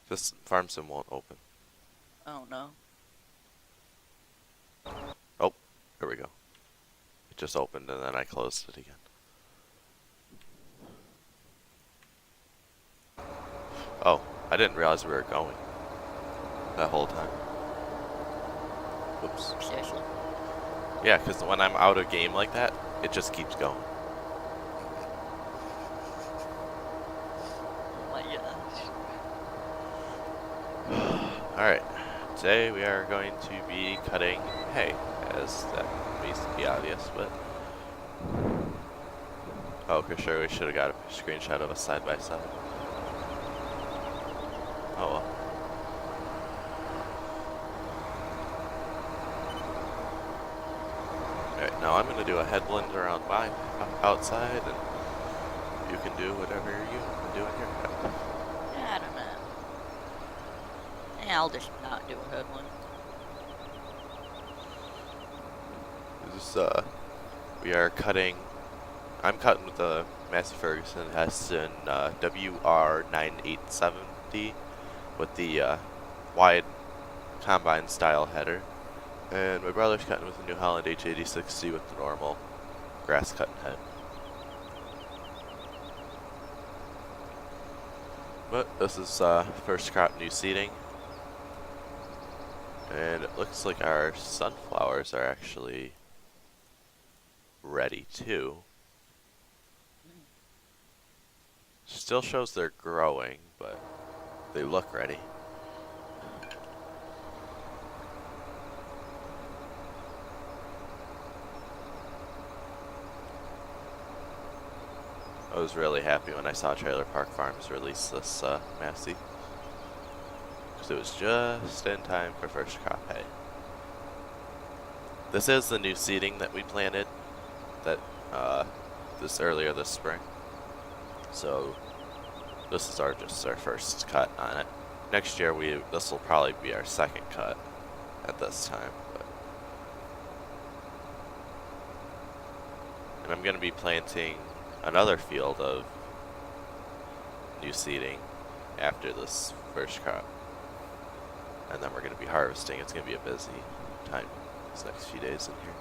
This farm sim won't open. Oh no. Oh, here we go. It just opened and then I closed it again. Oh, I didn't realize we were going that whole time. Whoops. Seriously? Yeah, because when I'm out of game like that, it just keeps going. Oh my gosh. Alright, today we are going to be cutting hay, as that may be obvious, but... Oh, for sure, we should have got a screenshot of a side-by-side. Oh well. Alright, now I'm going to do a headland around my outside, and you can do whatever you want to do in your cut. Yeah, I don't know. Yeah, I'll just not do a headwind. We are cutting... I'm cutting with the Massey Ferguson Heston WR9870 with the wide combine style header. And my brother's cutting with the New Holland H8060 with the normal grass cutting head. But this is first crop new seeding. And it looks like our sunflowers are actually ready too. Still shows they're growing, but they look ready. I was really happy when I saw Trailer Park Farms release this Massey, because it was just in time for first crop hay. This is the new seeding that we planted that earlier this spring. So this is just our first cut on it. Next year this will probably be our second cut at this time. And I'm going to be planting another field of new seeding after this first crop. And then we're going to be harvesting. It's going to be a busy time these next few days in here.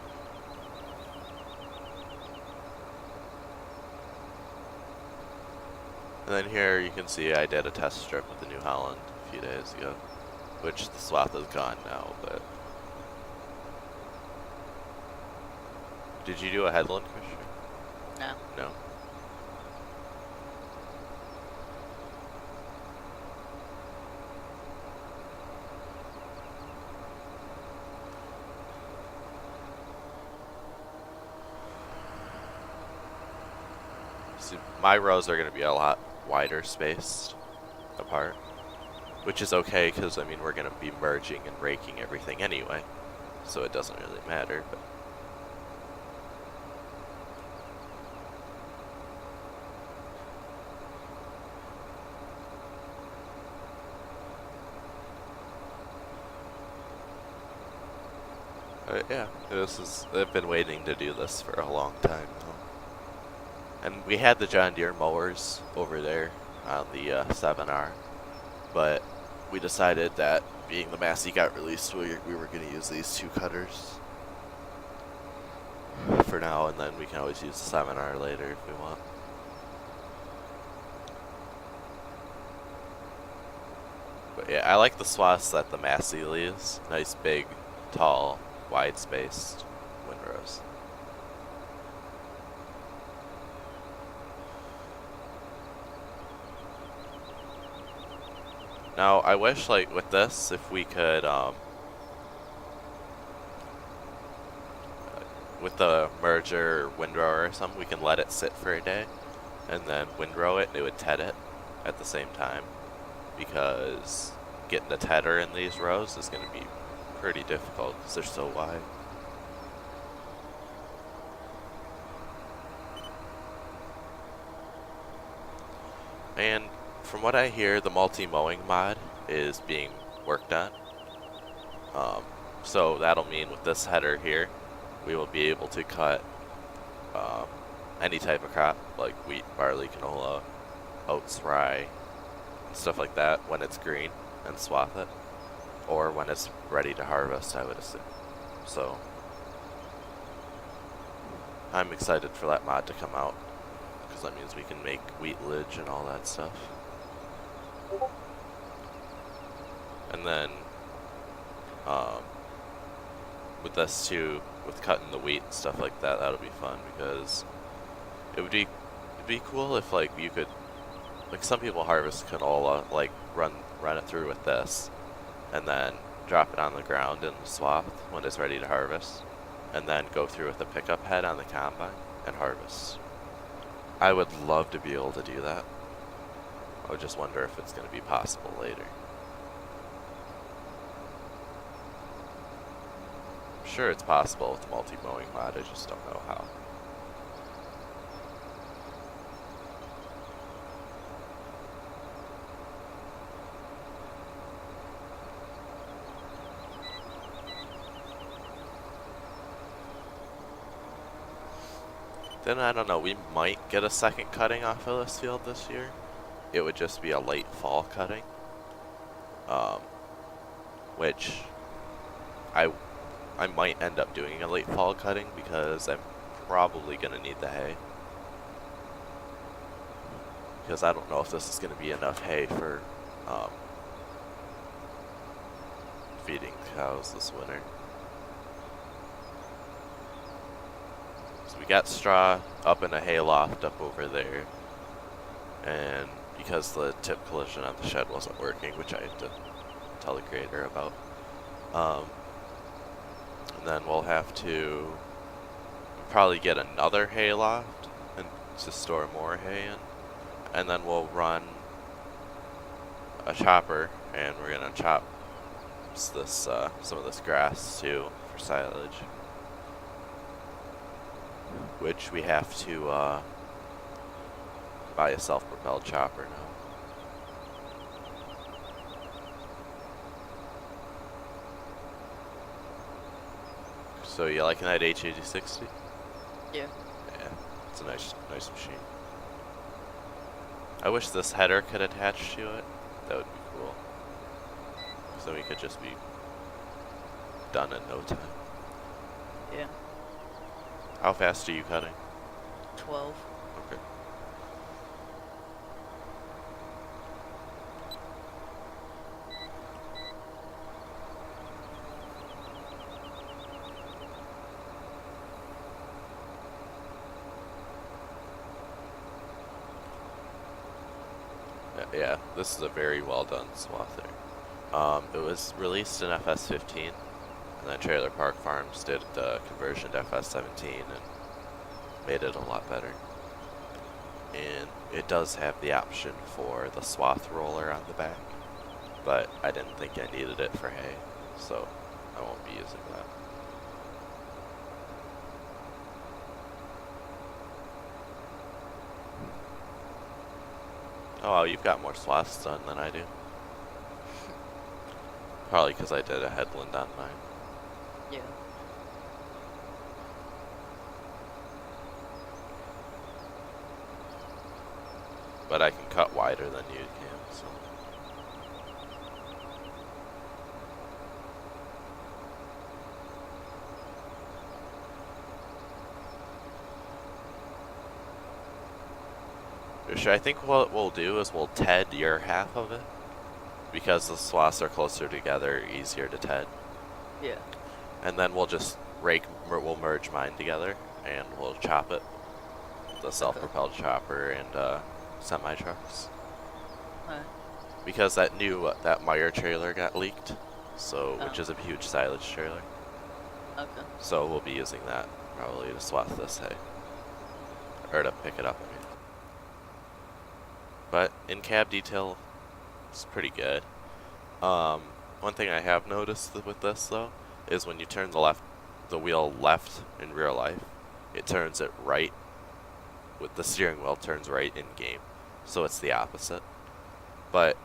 And then here you can see I did a test strip with the New Holland a few days ago, which the swath is gone now, but... Did you do a headland, Christian? No. No. See, my rows are going to be a lot wider spaced apart, which is okay because I mean we're going to be merging and raking everything anyway, so it doesn't really matter. But yeah, I've been waiting to do this for a long time now. And we had the John Deere mowers over there on the 7R, but we decided that being the Massey got released, we were going to use these two cutters for now, and then we can always use the 7R later if we want. But yeah, I like the swaths that the Massey leaves. Nice, big, tall, wide-spaced windrows. Now, I wish, like, with this, if we could, with the merger windrower or something, we can let it sit for a day, and then windrow it, and it would ted it at the same time, because getting the tedder in these rows is going to be pretty difficult, because they're so wide. And from what I hear, the multi-mowing mod is being worked on. So that'll mean with this header here, we will be able to cut any type of crop, like wheat, barley, canola, oats, rye, stuff like that when it's green and swath it, or when it's ready to harvest, I would assume. So I'm excited for that mod to come out, because that means we can make wheat lidge and all that stuff. And then with this too, with cutting the wheat and stuff like that, that'll be fun, because it'd be cool if like you could, like some people harvest canola, like run it through with this, and then drop it on the ground in the swath when it's ready to harvest, and then go through with a pickup head on the combine and harvest. I would love to be able to do that. I would just wonder if it's going to be possible later. I'm sure it's possible with the multi-mowing mod, I just don't know how. Then I don't know, we might get a second cutting off of this field this year. It would just be a late fall cutting. Which I might end up doing a late fall cutting, because I'm probably going to need the hay. Because I don't know if this is going to be enough hay for feeding cows this winter. So we got straw up in a hay loft up over there. And because the tip collision on the shed wasn't working, which I had to tell the creator about, and then we'll have to probably get another hay loft and to store more hay in, and then we'll run a chopper, and we're gonna chop this some of this grass too for silage, which we have to buy a self-propelled chopper now. So you liking that H8060? Yeah. Yeah, it's a nice machine. I wish this header could attach to it. That would be cool. So we could just be done in no time. Yeah. How fast are you cutting? 12. Okay. Yeah, this is a very well done swath there. It was released in FS15, and then Trailer Park Farms did the conversion to FS17 and made it a lot better. And it does have the option for the swath roller on the back, but I didn't think I needed it for hay, so I won't be using that. Oh, wow, you've got more swaths done than I do. Probably because I did a headland on mine. Yeah. But I can cut wider than you can, so. I think what we'll do is we'll TED your half of it, because the swaths are closer together, easier to TED. Yeah. And then we'll just we'll merge mine together, and we'll chop it. The self-propelled chopper and semi-trucks. Alright. Because that Meyer trailer got leaked, so which is a huge silage trailer. Okay. So we'll be using that probably to swath this hay, or to pick it up. I mean. But in-cab detail, it's pretty good. One thing I have noticed with this though is when you turn the wheel left in real life, it turns it right. With the steering wheel turns right in game, so it's the opposite. But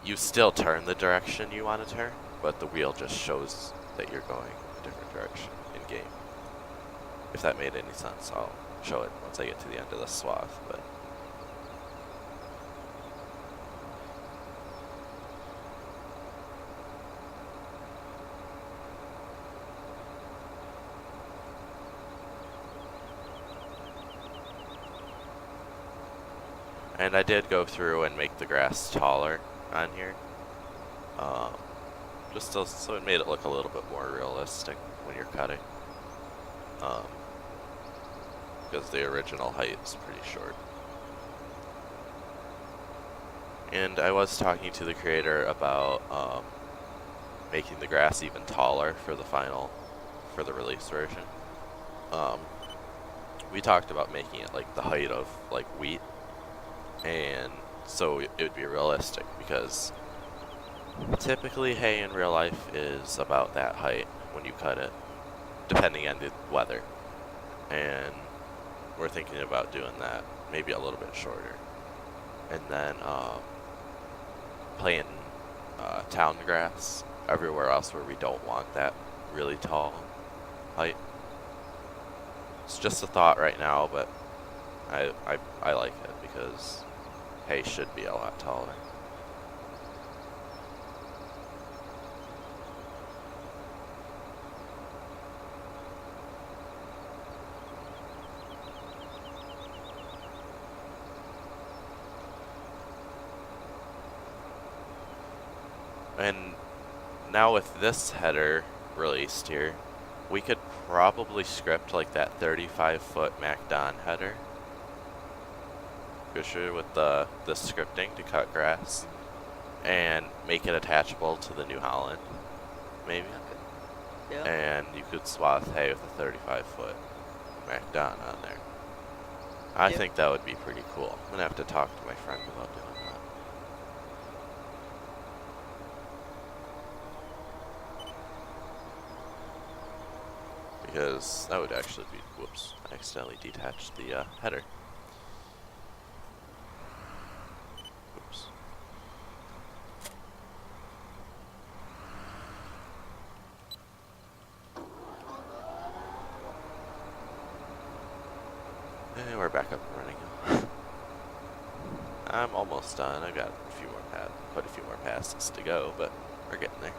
you still turn the direction you want to turn, but the wheel just shows that you're going a different direction in game. If that made any sense, I'll show it once I get to the end of the swath. But And I did go through and make the grass taller on here. Just so it made it look a little bit more realistic when you're cutting. Because the original height is pretty short. And I was talking to the creator about making the grass even taller for the release version. We talked about making it like the height of like wheat, and so it would be realistic, because typically hay in real life is about that height when you cut it, depending on the weather. And we're thinking about doing that maybe a little bit shorter. And then planting town grass everywhere else where we don't want that really tall height. It's just a thought right now, but I like it because hay should be a lot taller. And now with this header released here, we could probably script like that 35-foot MacDon header. Go through with the scripting to cut grass and make it attachable to the New Holland, maybe. Yeah. And you could swath hay with a 35-foot MacDon on there. I think that would be pretty cool. I'm gonna have to talk to my friend about doing that. Because that would actually be, whoops, I accidentally detached the header. Oops. And we're back up and running. I'm almost done. I've got quite a few more passes to go, but we're getting there.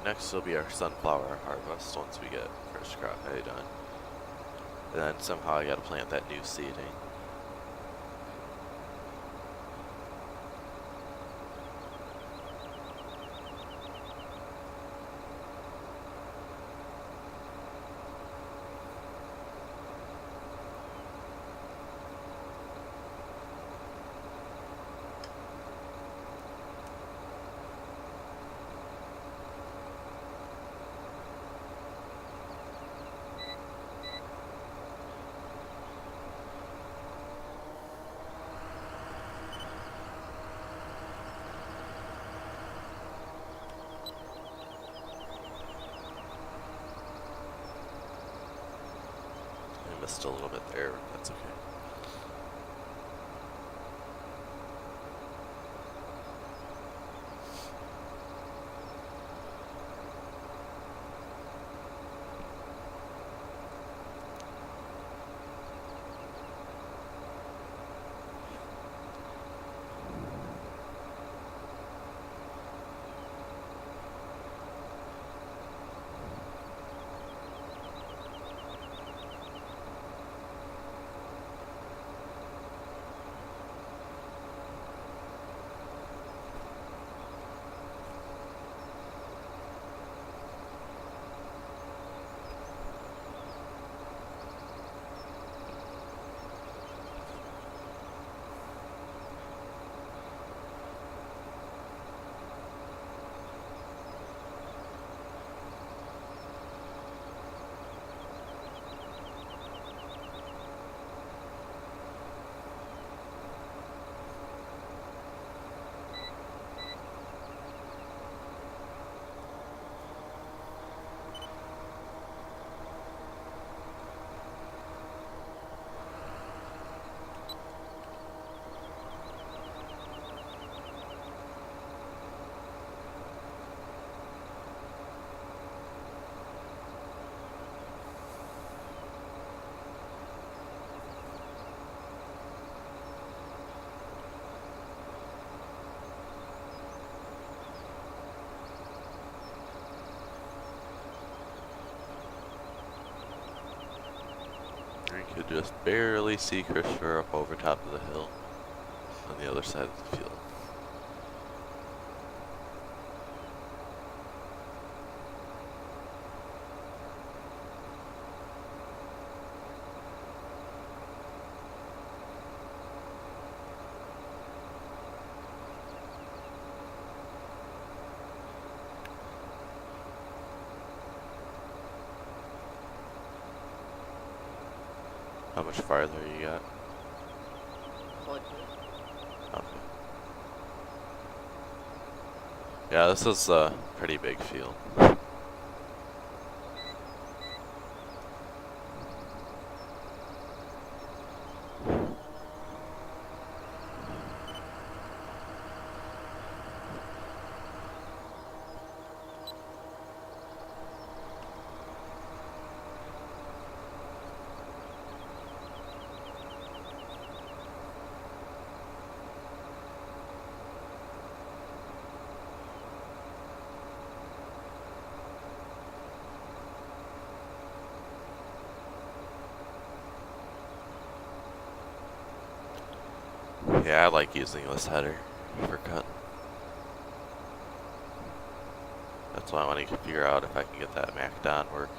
Next will be our sunflower harvest once we get first crop hay done. And then somehow I gotta plant that new seeding. Missed a little bit there, but that's okay. could just barely see Christopher up over top of the hill on the other side of the field. How much farther you got? What? Okay. Yeah, this is a pretty big field. Yeah, I like using this header for cutting. That's why I want to figure out if I can get that Mac Don working.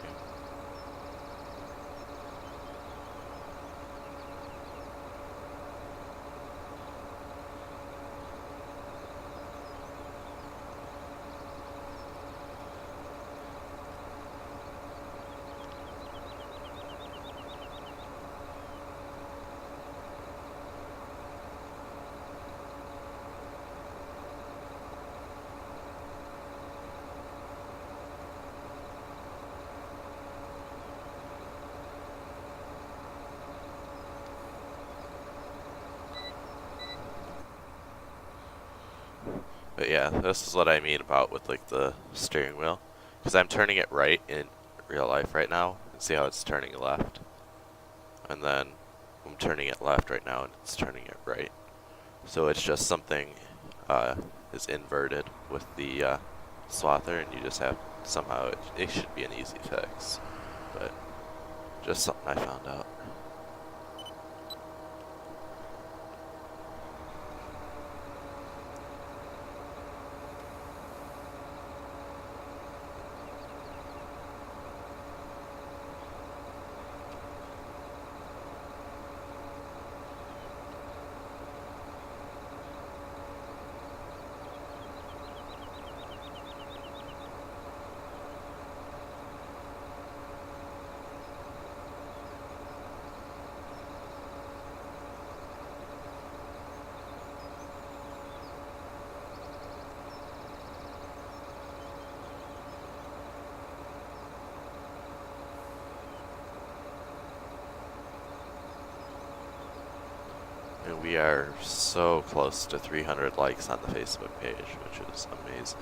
But yeah, this is what I mean about with like the steering wheel. Because I'm turning it right in real life right now. And see how it's turning left. And then I'm turning it left right now and it's turning it right. So it's just something is inverted with the swather, and you just have somehow it should be an easy fix. But just something I found out. And we are so close to 300 likes on the Facebook page, which is amazing.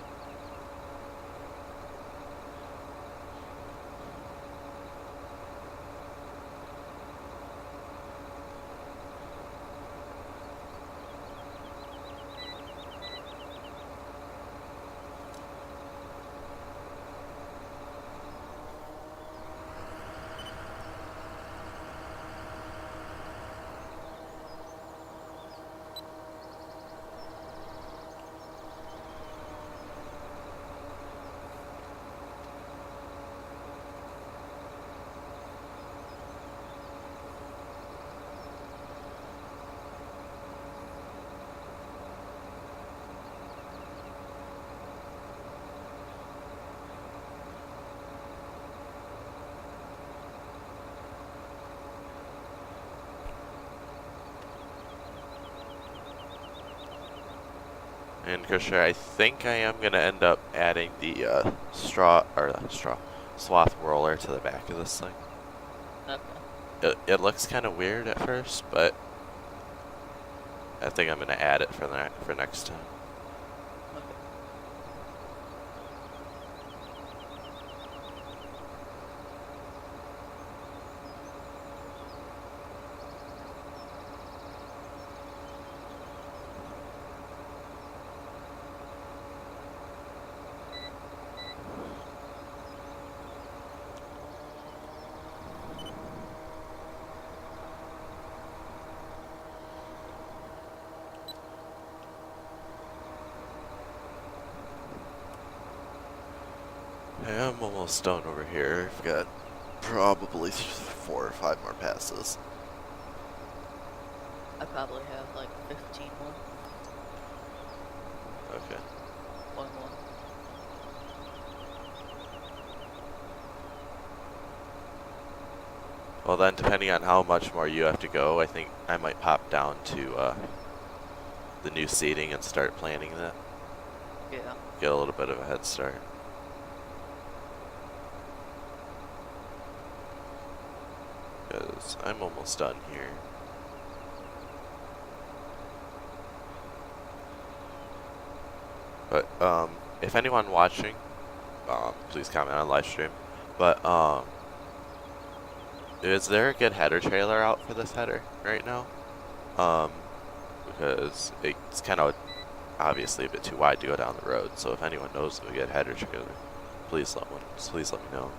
And Krisher, I think I am gonna end up adding the swath roller to the back of this thing. Okay. It looks kind of weird at first, but I think I'm gonna add it for next time. Okay. Hey, I'm almost done over here. I've got probably 4 or 5 more passes. I probably have like 15 more. Okay. One more. Well then, depending on how much more you have to go, I think I might pop down to the new seating and start planning that. Yeah. Get a little bit of a head start. Because I'm almost done here. But if anyone watching, please comment on Livestream. But is there a good header trailer out for this header right now? Because it's kind of obviously a bit too wide to go down the road. So if anyone knows of a good header trailer, please let me know.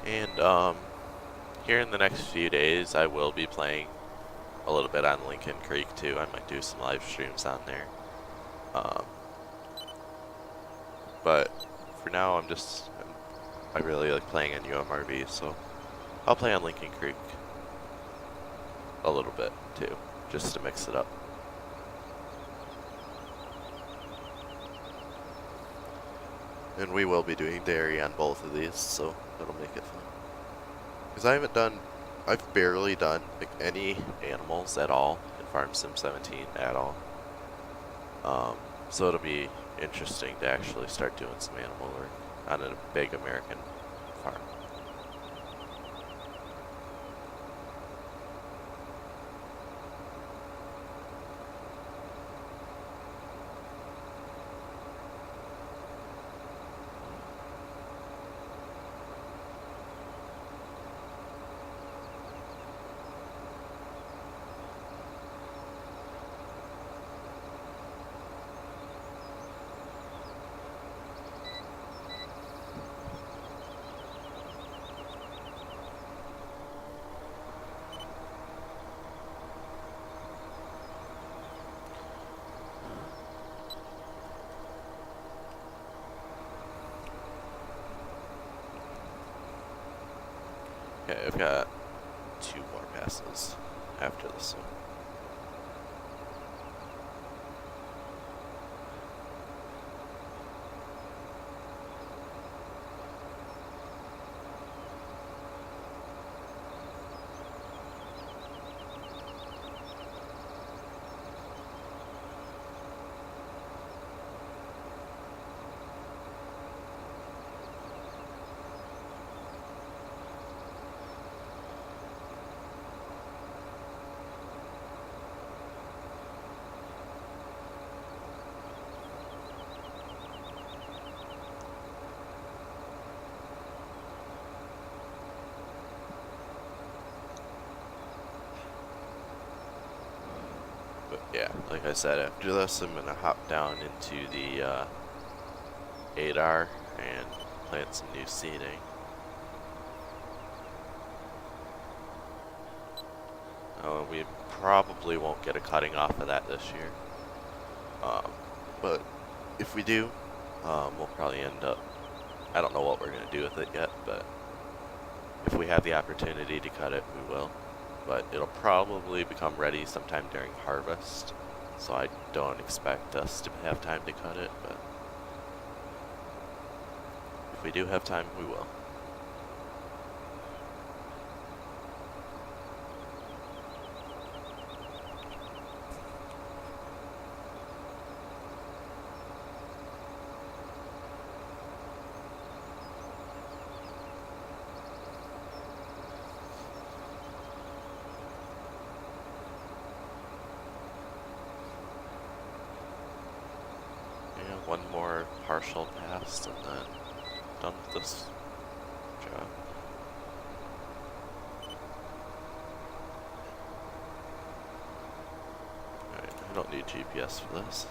And here in the next few days, I will be playing a little bit on Lincoln Creek too. I might do some live streams on there. But for now, I really like playing on UMRV, so I'll play on Lincoln Creek a little bit too, just to mix it up. And we will be doing dairy on both of these, so it'll make it fun. Because I've barely done like any animals at all in Farm Sim 17 at all. So it'll be interesting to actually start doing some animal work on a big American farm. Okay, I've got 2 more passes after this one. But yeah, like I said, after this I'm gonna hop down into the 8R and plant some new seeding. We probably won't get a cutting off of that this year. But if we do, we'll probably end up, I don't know what we're gonna do with it yet, but If we have the opportunity to cut it, we will. But it'll probably become ready sometime during harvest. So I don't expect us to have time to cut it, but if we do have time, we will. One more partial pass and then done with this job. Alright, I don't need GPS for this.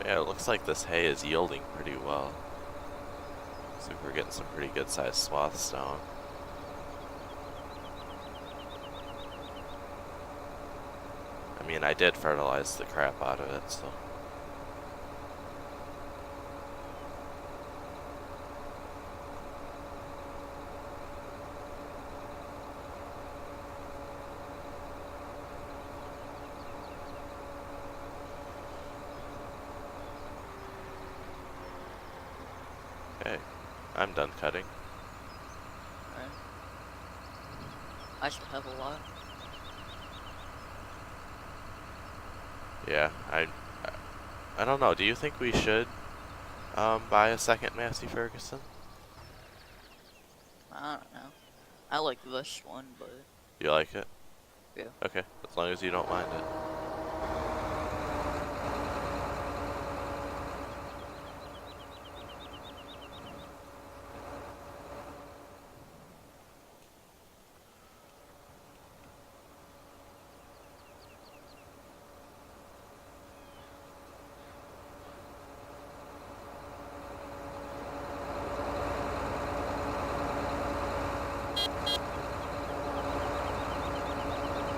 Yeah, it looks like this hay is yielding pretty well. Looks like we're getting some pretty good sized swaths down. I mean, I did fertilize the crap out of it, so. Okay, I'm done cutting. Alright. I still have a lot. Yeah, I don't know. Do you think we should buy a second Massey Ferguson? I don't know. I like this one, but You like it? yeah. Okay, as long as you don't mind it.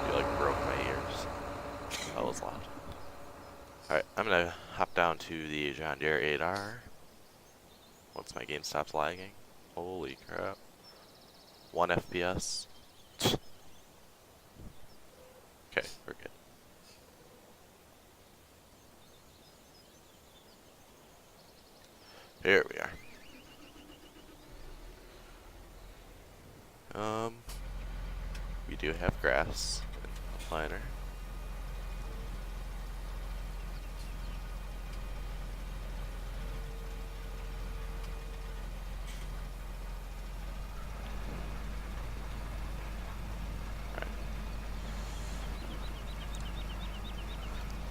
You like broke my ears. That was loud. Alright, I'm gonna hop down to the John Deere 8R. Once my game stops lagging. Holy crap. 1 FPS. Okay, we're good. Here we are. We do have grass in the planter.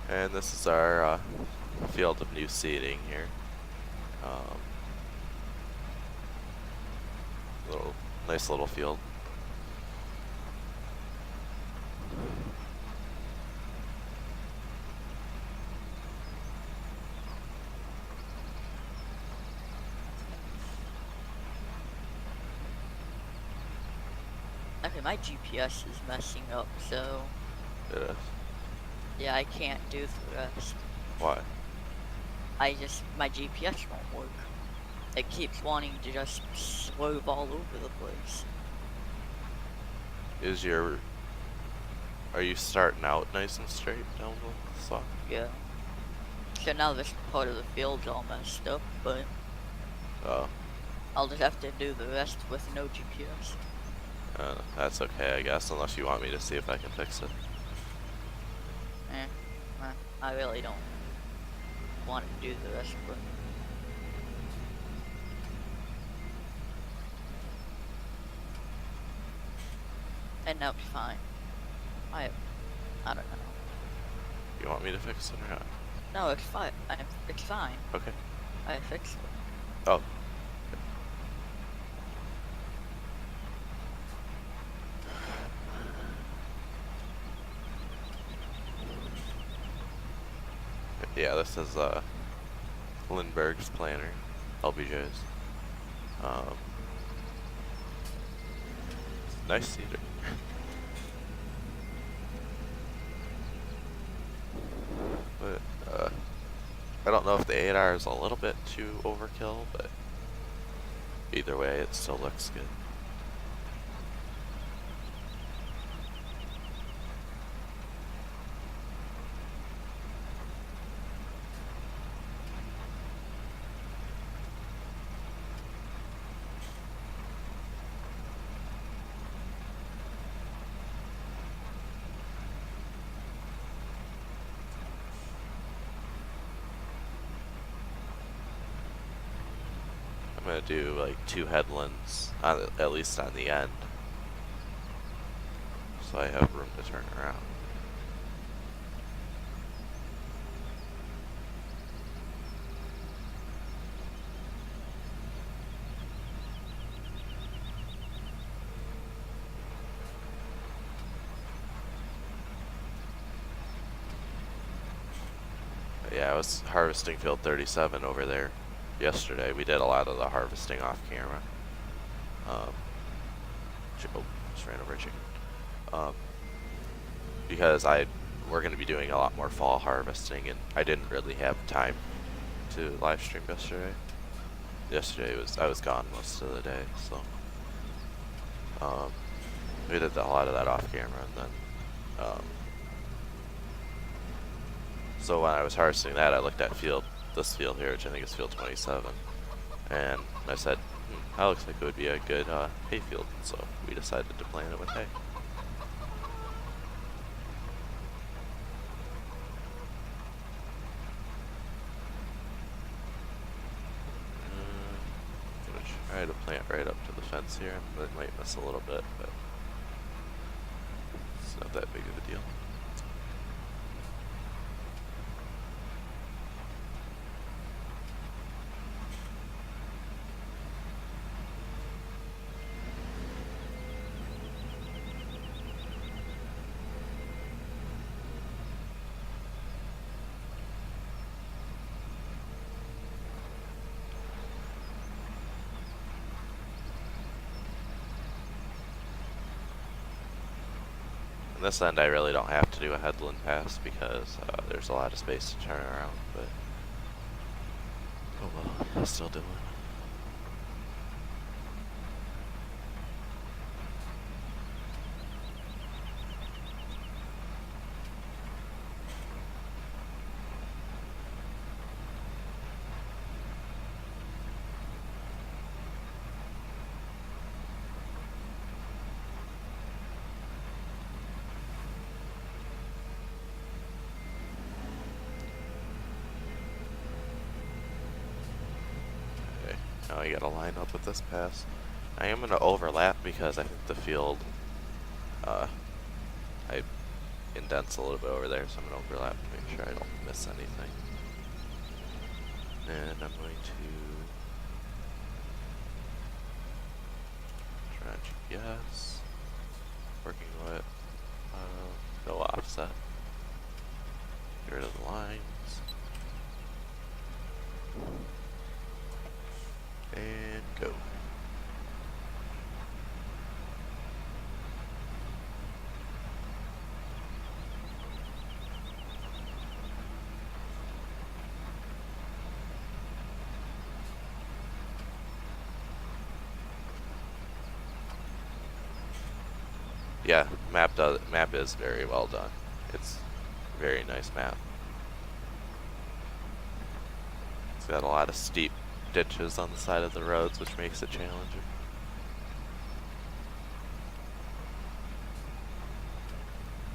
And this is our field of new seeding here. Nice little field. Okay, my GPS is messing up, so It is. yeah, I can't do the rest. Why? My GPS won't work. It keeps wanting to just swerve all over the place. Are you starting out nice and straight down the saw? Yeah. So now this part of the field's all messed up, but Oh, I'll just have to do the rest with no GPS. that's okay, I guess, unless you want me to see if I can fix it. I really don't want to do the rest, but and now it's fine. I don't know. You want me to fix it or not? No, it's fine. It's fine. Okay. I fixed it. Oh. Yeah, this is Lindbergh's planner, LBJ's. Nice cedar. But I don't know if the 8R is a little bit too overkill, but either way, it still looks good. I'm gonna do like 2 headlands, at least on the end, so I have room to turn around. But yeah, I was harvesting field 37 over there yesterday. We did a lot of the harvesting off camera. Oh, just ran over a chicken. Because we're going to be doing a lot more fall harvesting, and I didn't really have time to live stream yesterday. I was gone most of the day, so we did a lot of that off camera, and then so when I was harvesting that, I looked at this field here, which I think is field 27, and I said, that looks like it would be a good hay field, so we decided to plant it with hay. I'm gonna try to plant right up to the fence here. I might miss a little bit, but it's not that big of a deal. On this end, I really don't have to do a headland pass because there's a lot of space to turn around, but oh well, I'll still do it. Now I gotta line up with this pass. I am gonna overlap because I think the field, I indents a little bit over there, so I'm gonna overlap to make sure I don't miss anything. And I'm going to try GPS, working with no offset. Get rid of the lines. And go. Yeah, map is very well done. It's a very nice map. It's got a lot of steep ditches on the side of the roads, which makes it challenging.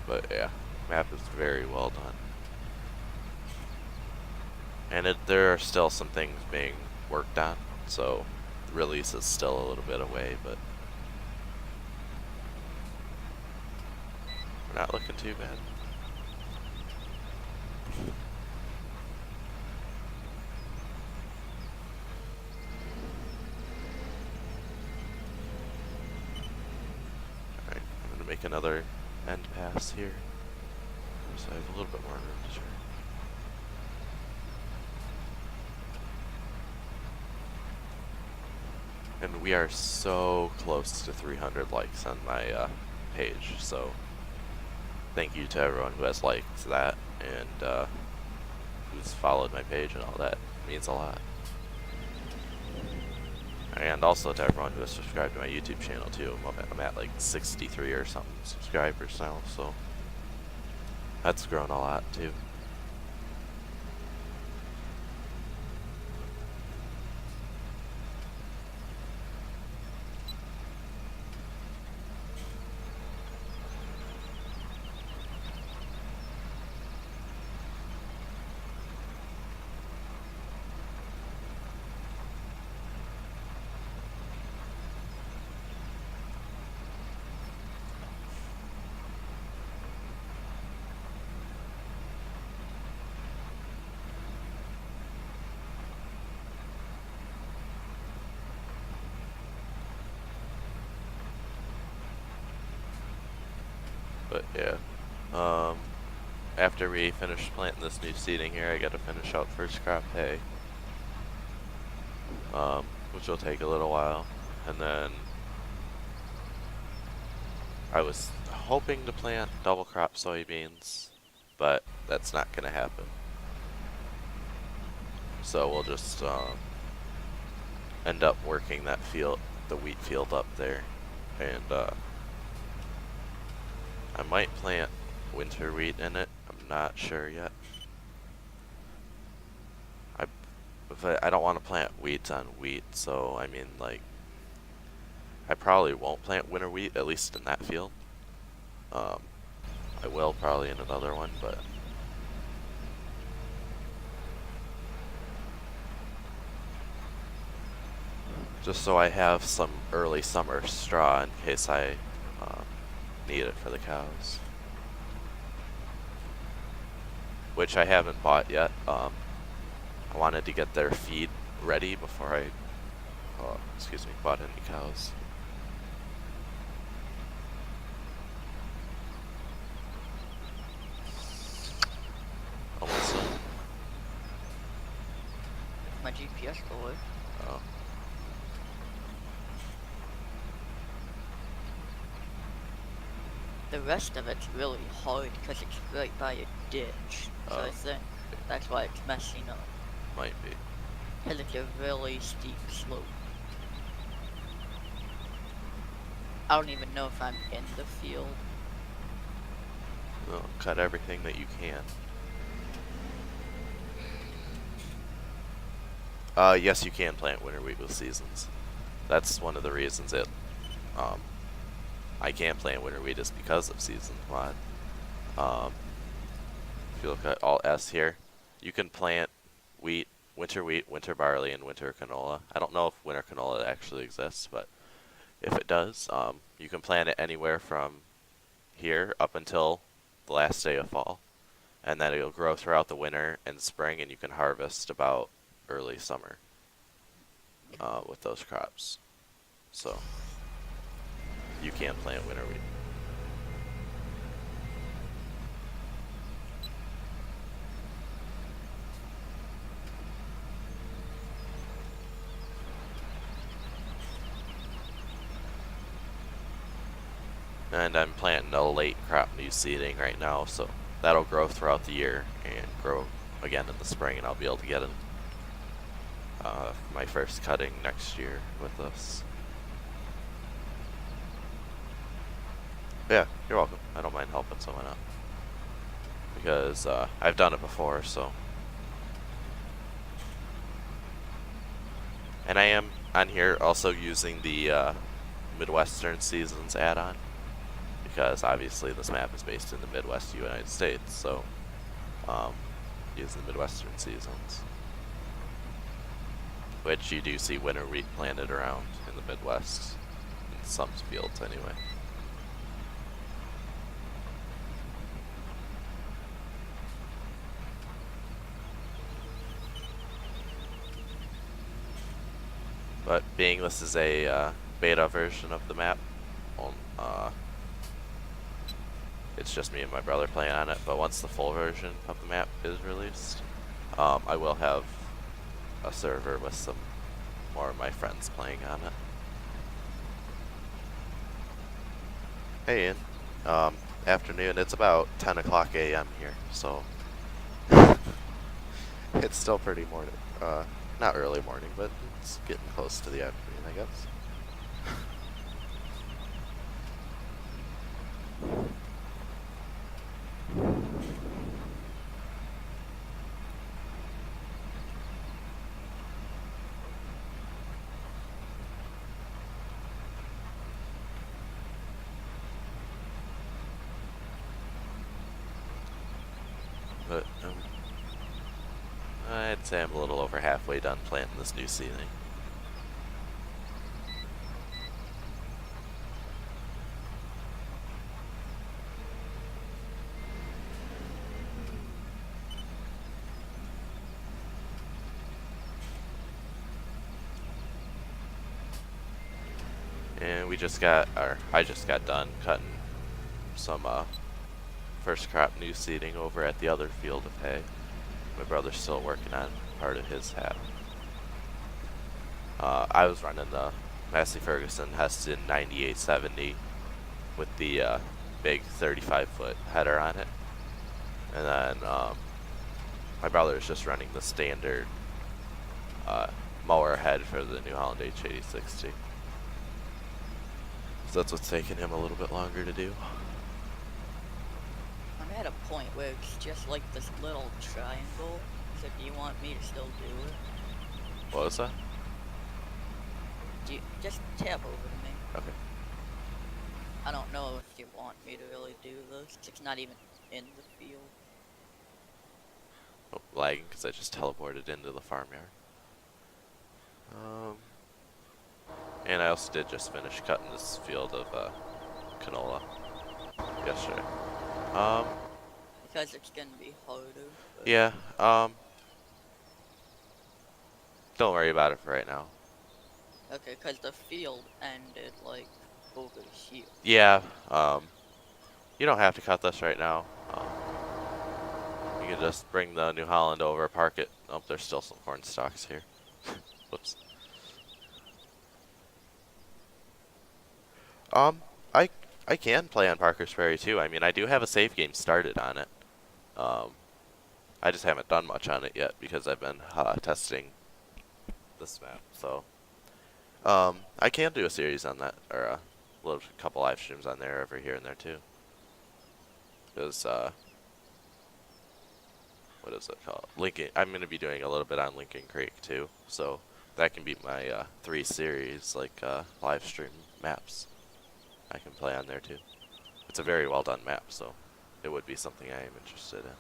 But yeah, map is very well done. And there are still some things being worked on, so the release is still a little bit away, but we're not looking too bad. Alright, I'm going to make another end pass here, so I have a little bit more room to turn. And we are so close to 300 likes on my page, so thank you to everyone who has liked that and who's followed my page and all that. It means a lot. And also to everyone who has subscribed to my YouTube channel too. I'm at like 63 or something subscribers now, so that's grown a lot too. But yeah, after we finish planting this new seeding here, I gotta finish out first crop hay, which will take a little while, and then I was hoping to plant double crop soybeans, but that's not gonna happen. So we'll just end up working that field, the wheat field up there, and I might plant winter wheat in it. I'm not sure yet. I don't want to plant wheat on wheat, so I mean, like, I probably won't plant winter wheat, at least in that field. I will probably in another one, but just so I have some early summer straw in case I need it for the cows. Which I haven't bought yet. I wanted to get their feed ready before I, bought any cows. Almost done. My GPS will work. Oh. The rest of it's really hard because it's right by a ditch. So I think that's why it's messing up. Might be. Because it's a really steep slope. I don't even know if I'm in the field. Well, cut everything that you can. Yes, you can plant winter wheat with seasons. That's one of the reasons I can't plant winter wheat is because of season mod. If you look at Alt S here, you can plant wheat, winter barley, and winter canola. I don't know if winter canola actually exists, but if it does, you can plant it anywhere from here up until the last day of fall. And then it'll grow throughout the winter and spring, and you can harvest about early summer with those crops. So you can plant winter wheat. And I'm planting a late crop new seeding right now, so that'll grow throughout the year and grow again in the spring, and I'll be able to get in my first cutting next year with this. Yeah, you're welcome. I don't mind helping someone out because I've done it before, so. And I am on here also using the Midwestern Seasons add-on, because obviously this map is based in the Midwest United States, so using the Midwestern Seasons, which you do see winter wheat planted around in the Midwest, in some fields anyway. But being this is a beta version of the map, it's just me and my brother playing on it, but once the full version of the map is released, I will have a server with some more of my friends playing on it. Hey, Ian. Afternoon. It's about 10 o'clock a.m. here, so it's still pretty morning. Not early morning, but it's getting close to the afternoon, I guess. But I'd say I'm a little over halfway done planting this new seedling. And I just got done cutting some first crop new seeding over at the other field of hay. My brother's still working on part of his half. I was running the Massey Ferguson Heston 9870 with the big 35-foot header on it. And then my brother is just running the standard mower head for the New Holland H8060. So that's what's taking him a little bit longer to do. I'm at a point where it's just like this little triangle. So do you want me to still do it? What was that? Just tap over to me. Okay. I don't know if you want me to really do this. It's not even in the field. Oh, lagging because I just teleported into the farmyard. And I also did just finish cutting this field of canola yesterday. Because it's gonna be harder. Yeah. Don't worry about it for right now. Okay, because the field ended like over here. Yeah. You don't have to cut this right now. You can just bring the New Holland over, park it. Oh, there's still some corn stalks here. Whoops. I can play on Parker's Ferry too. I mean, I do have a save game started on it. I just haven't done much on it yet because I've been testing this map. So, I can do a series on that, or a couple live streams on there over here and there too. Because what is it called? Lincoln. I'm gonna be doing a little bit on Lincoln Creek too, so that can be my 3 series like live stream maps. I can play on there too. It's a very well done map, so it would be something I am interested in.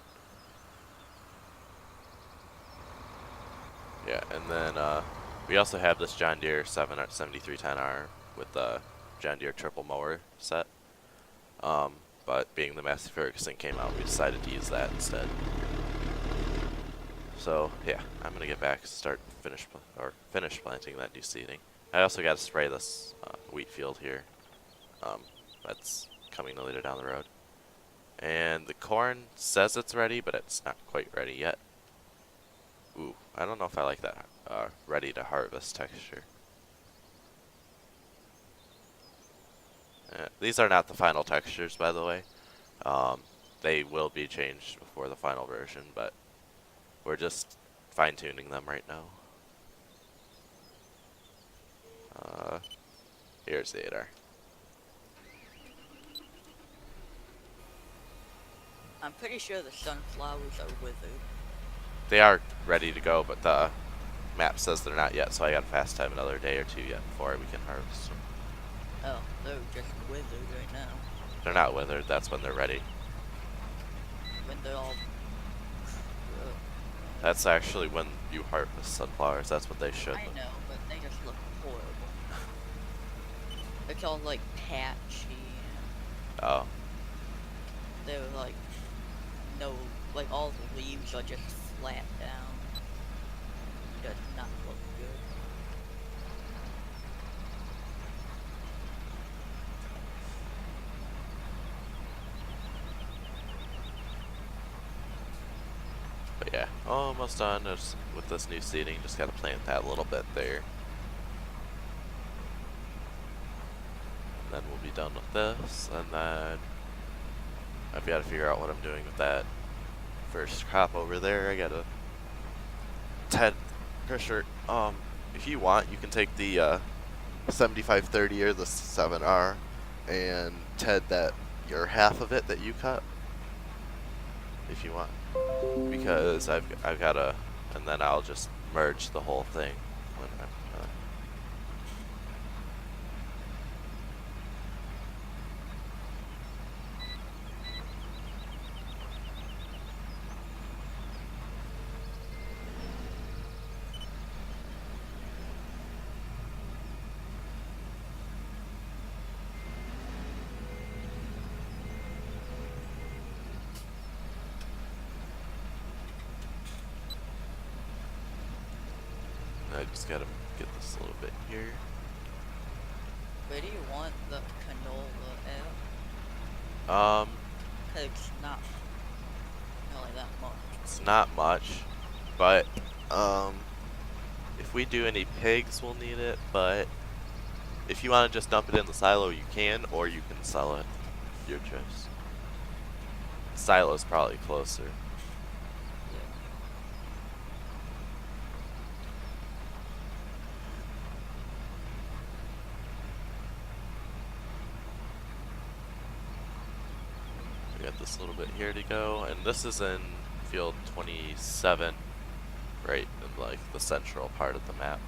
Yeah, and then we also have this John Deere 7310R with the John Deere triple mower set. But being the Massey Ferguson came out, we decided to use that instead. So yeah, I'm gonna get back, finish planting that new seeding. I also got to spray this wheat field here. That's coming later down the road. And the corn says it's ready, but it's not quite ready yet. Ooh, I don't know if I like that ready to harvest texture. These are not the final textures, by the way. They will be changed before the final version, but we're just fine-tuning them right now. Here's the 8R. I'm pretty sure the sunflowers are withered. They are ready to go, but the map says they're not yet, so I gotta fast time another day or two yet before we can harvest them. Oh, they're just withered right now. They're not withered, that's when they're ready. When they're all... That's actually when you harvest sunflowers, that's what they should I look. know, but they just look horrible. It's all like patchy. Oh. They're like, no, like all the leaves are just flat down. It does not look good. But yeah, almost done with this new seeding. Just gotta plant that a little bit there. then we'll be done with this, and then I've got to figure out what I'm doing with that first crop over there. I gotta Ted Krisher, if you want, you can take the 7530 or the 7R and Ted that your half of it that you cut, if you want, because I've gotta, and then I'll just merge the whole thing when I'm done. I just gotta get this a little bit here. Where do you want the canola at? Um, Cause it's not really that much. it's not much, but if we do any pigs, we'll need it. But if you want to just dump it in the silo, you can, or you can sell it. Your choice. Silo's probably closer. We got this little bit here to go, and this is in field 27, right in like the central part of the map.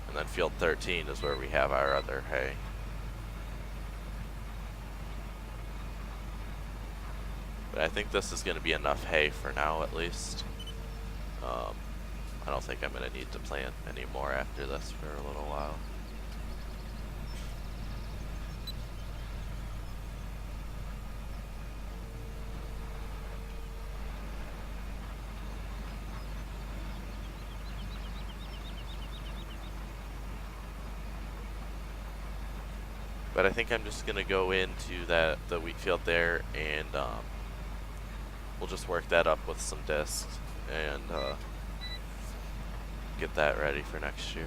And then field 13 is where we have our other hay. But I think this is going to be enough hay for now, at least. I don't think I'm going to need to plant any more after this for a little while. But I think I'm just going to go into the wheat field there, and we'll just work that up with some discs and get that ready for next year.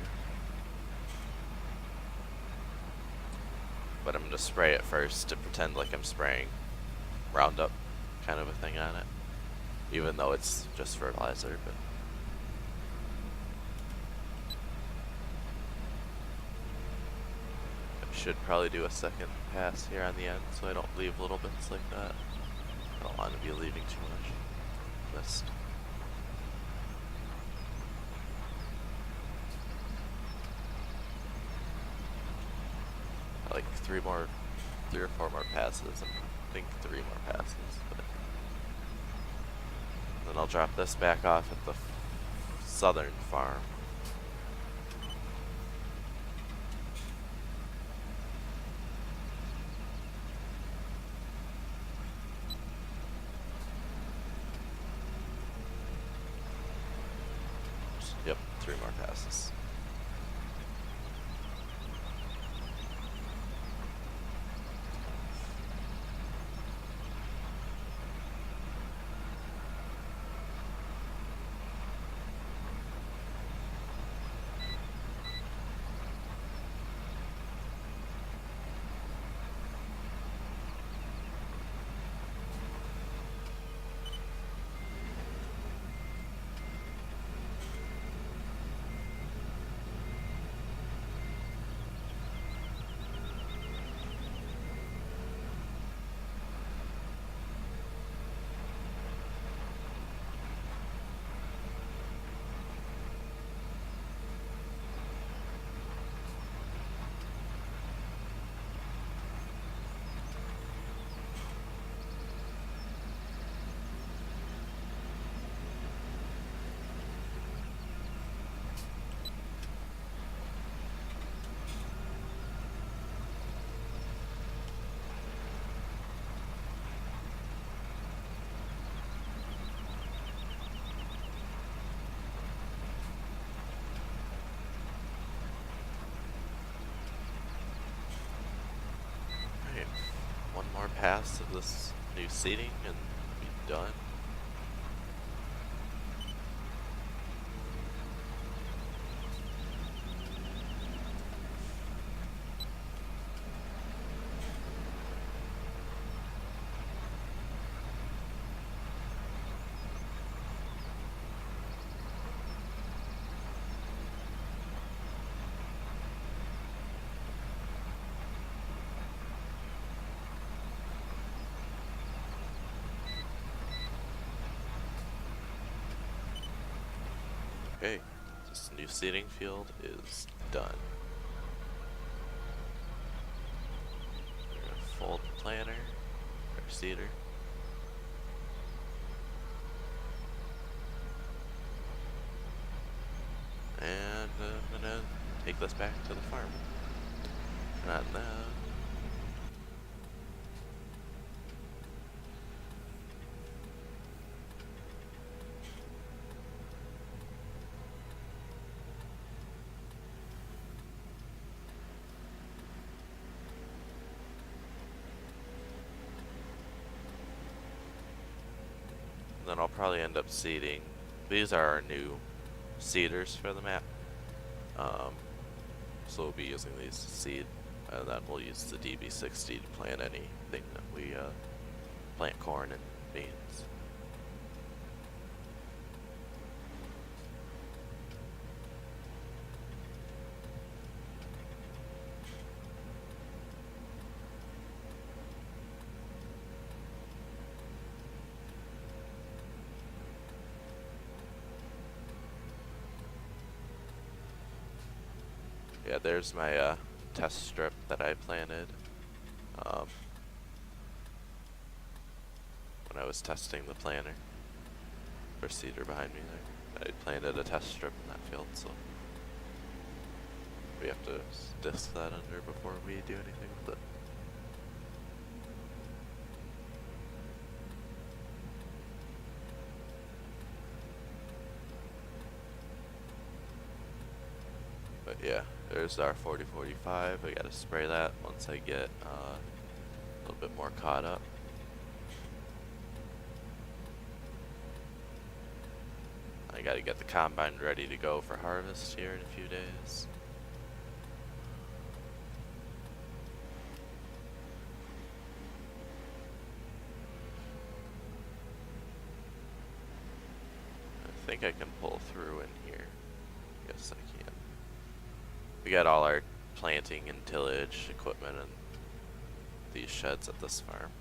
But I'm going to spray it first to pretend like I'm spraying Roundup kind of a thing on it, even though it's just fertilizer. But should probably do a second pass here on the end so I don't leave little bits like that. I don't want to be leaving too much. Missed. Like 3 or 4 more passes. I think 3 more passes. But then I'll drop this back off at the southern farm. Yep, 3 more passes. One more pass of this new seating and be done. Okay, this new seating field is done. We're gonna fold the planner, or seater. And I'm gonna take this back to the farm. Not now. Then I'll probably end up seeding. These are our new seeders for the map. So we'll be using these to seed, and then we'll use the DB60 to plant anything that we plant corn and beans. Yeah, there's my test strip that I planted when I was testing the planter for cedar behind me there. I planted a test strip in that field, so we have to disc that under before we do anything with it. But yeah, there's our 4045. I gotta spray that once I get a little bit more caught up. I gotta get the combine ready to go for harvest here in a few days. I think I can pull through in here. Yes, I can. We got all our planting and tillage equipment in these sheds at this farm.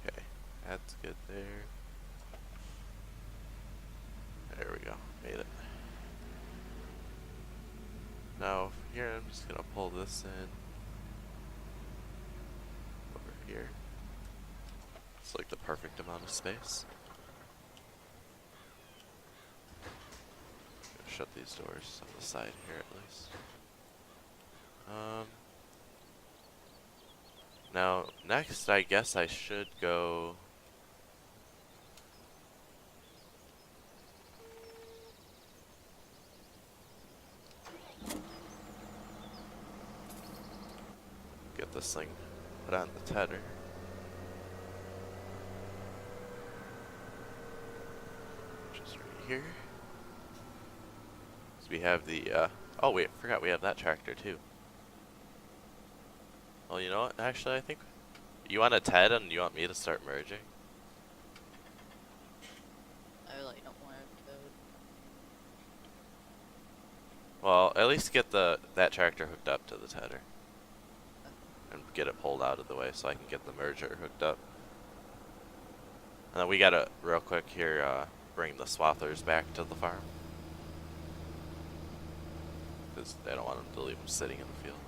Okay, that's good there. There we go, made it. Now here I'm just gonna pull this in over here. It's like the perfect amount of space. Shut these doors on the side here at least. Now next I guess I should go get this thing put on the tedder. Which is right here. So we have the oh wait, forgot we have that tractor too. Well, you know what? Actually, I think you want a TED and you want me to start merging. I really don't want to code. Well, at least get that tractor hooked up to the tedder and get it pulled out of the way so I can get the merger hooked up. And then we gotta real quick here bring the swathers back to the farm because they don't want them to leave them sitting in the field.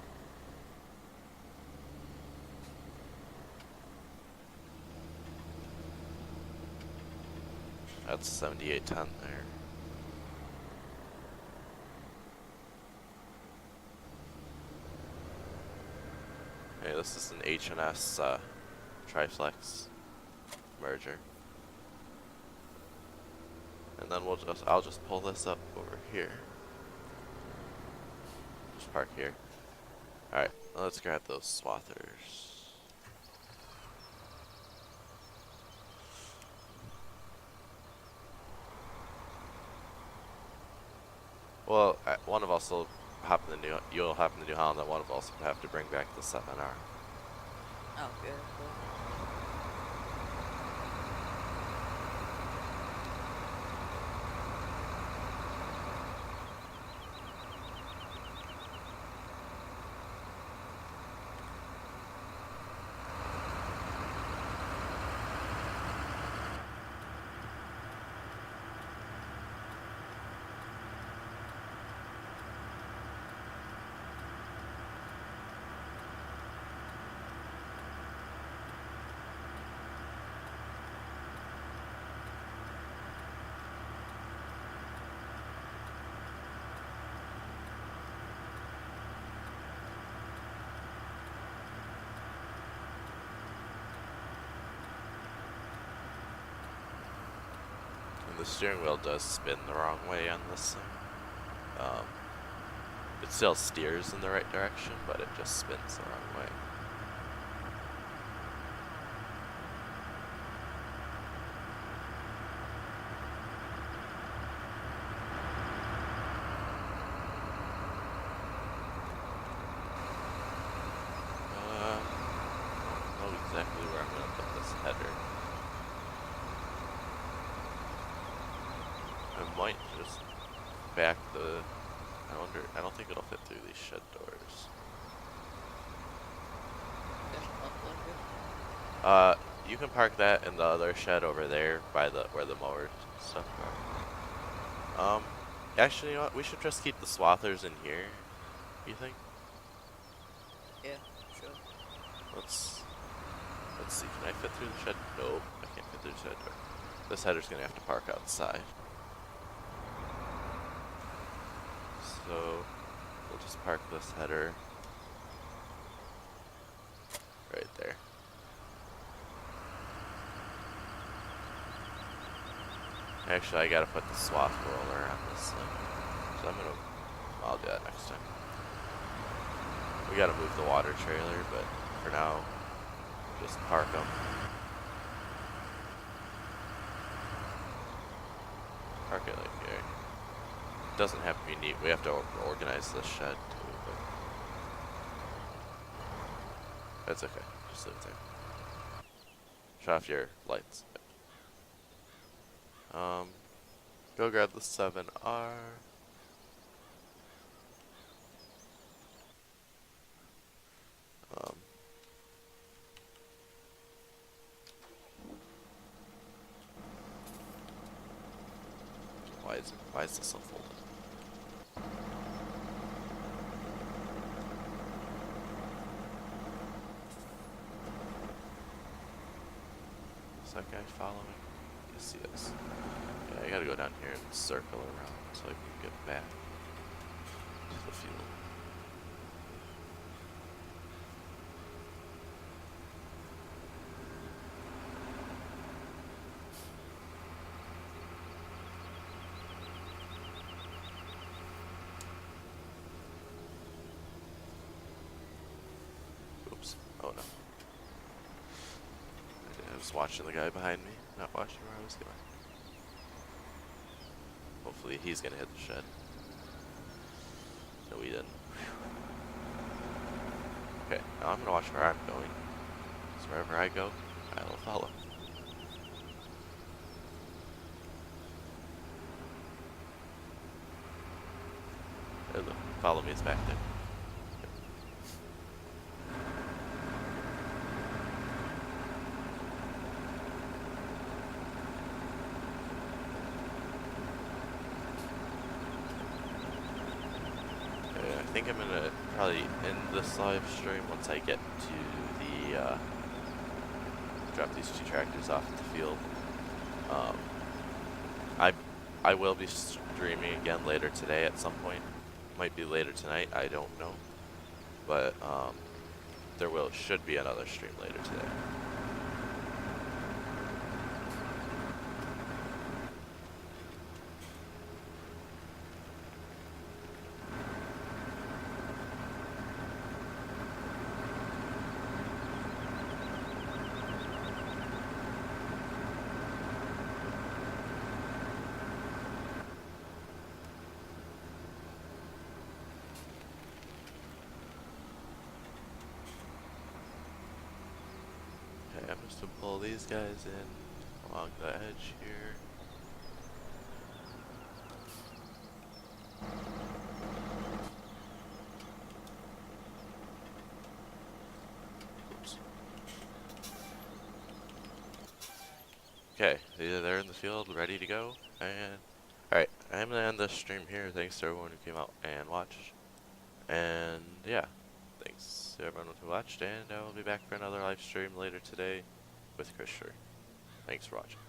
That's 7810 there. Okay, this is an H&S triflex merger. And then I'll just pull this up over here. Just park here. Alright, let's grab those swathers. Well, one of us will you'll hop in the New Holland, then one of us will have to bring back the 7R. Okay, cool. And the steering wheel does spin the wrong way on this thing. It still steers in the right direction, but it just spins the wrong way. I don't know exactly where I'm going to put this header. I might just back the... I don't think it'll fit through these shed doors. You can park that in the other shed over there by where the mowers and stuff are. Actually, you know what? We should just keep the swathers in here. You think? Yeah, sure. Let's see. Can I fit through the shed? Nope, I can't fit through the shed door. This header's gonna have to park outside. So we'll just park this header right there. Actually, I gotta put the swath roller on this thing. So I'll do that next time. We gotta move the water trailer, but for now, just park them. Park it like here. It doesn't have to be neat. We have to organize this shed too, but that's okay. Just leave it there. Shut off your lights. Go grab the 7R. Why is this unfolded? Is that guy following? Yes, he is. Yeah, I gotta go down here and circle around so I can get back to the field. Oops. Oh no. I was watching the guy behind me, not watching where I was going. Hopefully he's gonna hit the shed. No, he didn't. Okay, now I'm gonna watch where I'm going. So wherever I go, I will follow. There, look, follow me, it's back there. I think I'm gonna probably end this live stream once I get to the drop these two tractors off at the field. I will be streaming again later today at some point. Might be later tonight, I don't know. But there should be another stream later today. these guys in along the edge here. Oops. Okay, they're in the field, ready to go. And alright, I'm gonna end this stream here. Thanks to everyone who came out and watched. And yeah, thanks to everyone who watched, and I will be back for another live stream later today with Chris Sure. Thanks for watching.